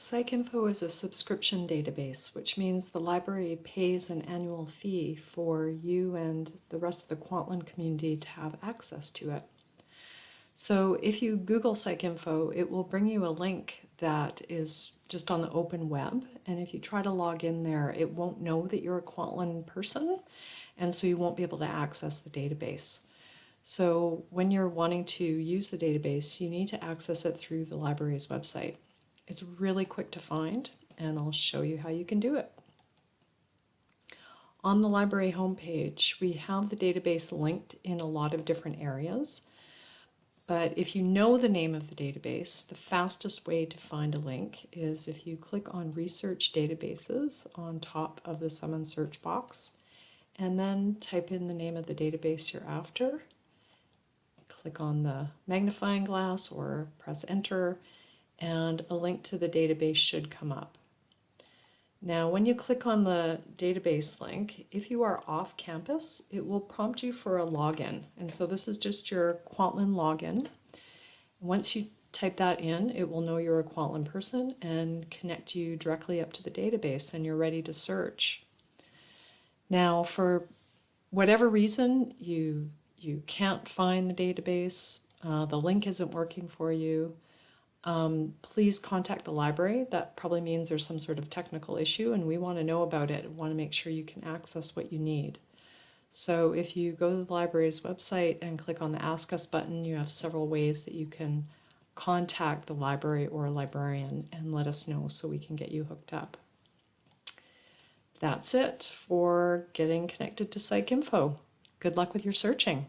PsycINFO is a subscription database, which means the library pays an annual fee for you and the rest of the Kwantlen community to have access to it. So if you Google PsycINFO, it will bring you a link that is just on the open web, and if you try to log in there, it won't know that you're a Kwantlen person, and so you won't be able to access the database. So when you're wanting to use the database, you need to access it through the library's website. It's really quick to find, and I'll show you how you can do it. On the library homepage, we have the database linked in a lot of different areas, but if you know the name of the database, the fastest way to find a link is if you click on Research Databases on top of the summon search box, and then type in the name of the database you're after. Click on the magnifying glass or press Enter, and a link to the database should come up. Now, when you click on the database link, if you are off campus, it will prompt you for a login. And so this is just your Kwantlen login. Once you type that in, it will know you're a Kwantlen person and connect you directly up to the database, and you're ready to search. Now, for whatever reason you can't find the database, the link isn't working for you, please contact the library. That probably means there's some sort of technical issue, and we want to know about it and want to make sure you can access what you need. So if you go to the library's website and click on the Ask Us button, you have several ways that you can contact the library or a librarian and let us know so we can get you hooked up. That's it for getting connected to PsycINFO. Good luck with your searching.